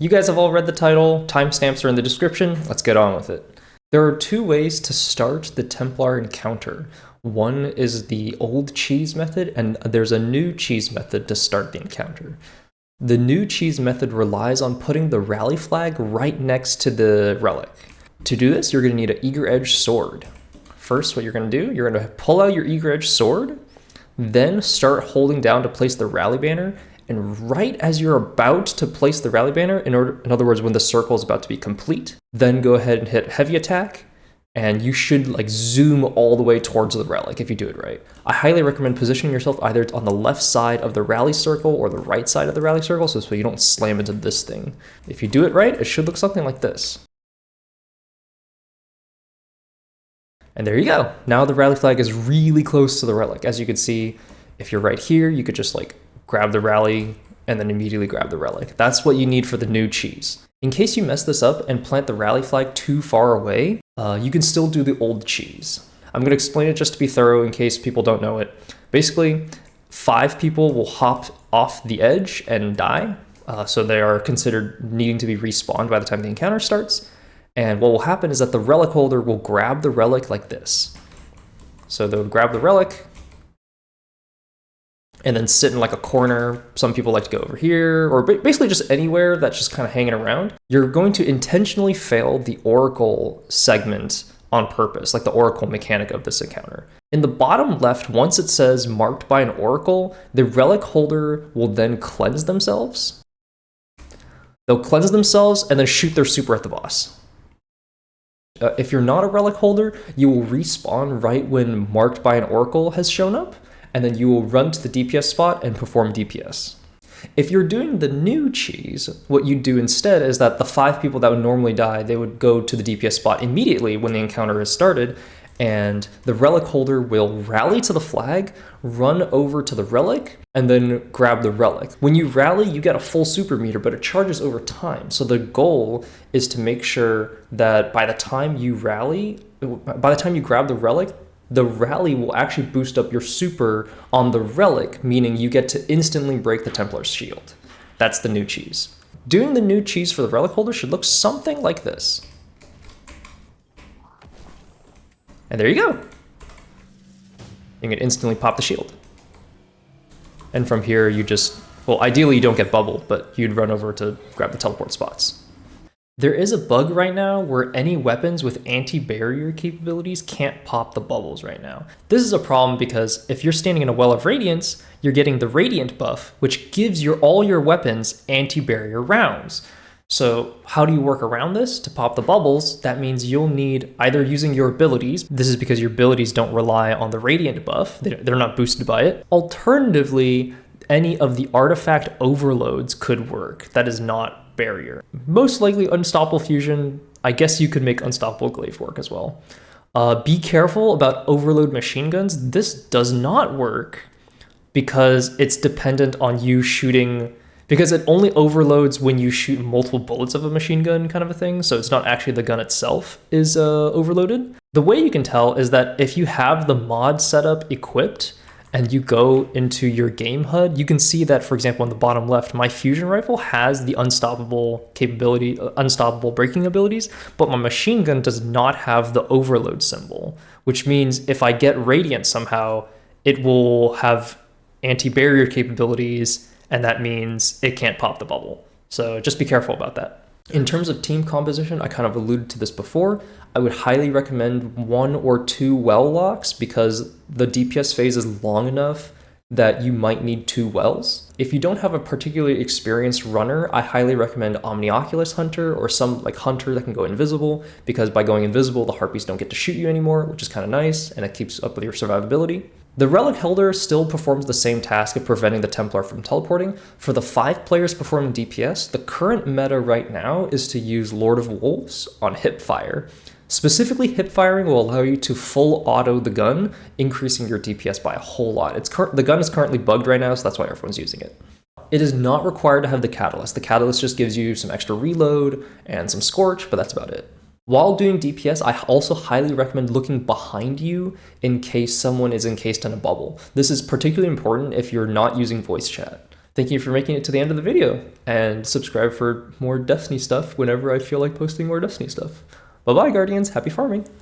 You guys have all read the title, timestamps are in the description, let's get on with it. There are two ways to start the Templar encounter. One is the old cheese method, and there's a new cheese method to start the encounter. The new cheese method relies on putting the rally flag right next to the relic. To do this, you're going to need an eager edge sword. First, what you're going to do, you're going to pull out your eager edge sword, then start holding down to place the rally banner, and right as you're about to place the rally banner, in other words, when the circle is about to be complete, then go ahead and hit heavy attack, and you should like zoom all the way towards the relic if you do it right. I highly recommend positioning yourself either on the left side of the rally circle or the right side of the rally circle so you don't slam into this thing. If you do it right, it should look something like this. And there you go. Now the rally flag is really close to the relic. As you can see, if you're right here, you could just like grab the rally and then immediately grab the relic. That's what you need for the new cheese. In case you mess this up and plant the rally flag too far away, you can still do the old cheese. I'm going to explain it just to be thorough in case people don't know it. Basically, 5 people will hop off the edge and die, so they are considered needing to be respawned by the time the encounter starts. And what will happen is that the relic holder will grab the relic like this. So they'll grab the relic and then sit in like a corner. Some people like to go over here, or basically just anywhere that's just kind of hanging around. You're going to intentionally fail the oracle segment on purpose, like the oracle mechanic of this encounter. In the bottom left, once it says marked by an oracle, the relic holder will then cleanse themselves. They'll cleanse themselves and then shoot their super at the boss. If you're not a relic holder, you will respawn right when marked by an oracle has shown up, and then you will run to the DPS spot and perform DPS. If you're doing the new cheese, what you do instead is that the 5 people that would normally die, they would go to the DPS spot immediately when the encounter has started, and the relic holder will rally to the flag, run over to the relic, and then grab the relic. When you rally, you get a full super meter, but it charges over time. So the goal is to make sure that by the time you grab the relic, the rally will actually boost up your super on the relic, meaning you get to instantly break the Templar's shield. That's the new cheese. Doing the new cheese for the relic holder should look something like this. And there you go. You can instantly pop the shield. And from here, you just, well, ideally you don't get bubbled, but you'd run over to grab the teleport spots. There is a bug right now where any weapons with anti-barrier capabilities can't pop the bubbles right now. This is a problem because if you're standing in a well of radiance, you're getting the radiant buff, which gives all your weapons anti-barrier rounds. So how do you work around this to pop the bubbles? That means you'll need either using your abilities. This is because your abilities don't rely on the radiant buff. They're not boosted by it. Alternatively, any of the artifact overloads could work. That is not barrier. Most likely Unstoppable Fusion. I guess you could make Unstoppable Glaive work as well. Be careful about overload machine guns. This does not work because it's dependent on you shooting, because it only overloads when you shoot multiple bullets of a machine gun kind of a thing. So it's not actually the gun itself is overloaded. The way you can tell is that if you have the mod setup equipped, and you go into your game HUD, you can see that, for example, on the bottom left, my fusion rifle has the unstoppable capability, unstoppable breaking abilities, but my machine gun does not have the overload symbol, which means if I get radiant somehow, it will have anti-barrier capabilities, and that means it can't pop the bubble. So just be careful about that. In terms of team composition, I kind of alluded to this before. I would highly recommend 1 or 2 well locks because the DPS phase is long enough that you might need 2 wells. If you don't have a particularly experienced runner, I highly recommend Omnioculus Hunter or some like hunter that can go invisible, because by going invisible, the harpies don't get to shoot you anymore, which is kind of nice, and it keeps up with your survivability. The relic holder still performs the same task of preventing the Templar from teleporting. For the 5 players performing DPS, the current meta right now is to use Lord of Wolves on hipfire. Specifically, hipfiring will allow you to full auto the gun, increasing your DPS by a whole lot. The gun is currently bugged right now, so that's why everyone's using it. It is not required to have the catalyst. The catalyst just gives you some extra reload and some scorch, but that's about it. While doing DPS, I also highly recommend looking behind you in case someone is encased in a bubble. This is particularly important if you're not using voice chat. Thank you for making it to the end of the video, and subscribe for more Destiny stuff whenever I feel like posting more Destiny stuff. Bye-bye, Guardians. Happy farming.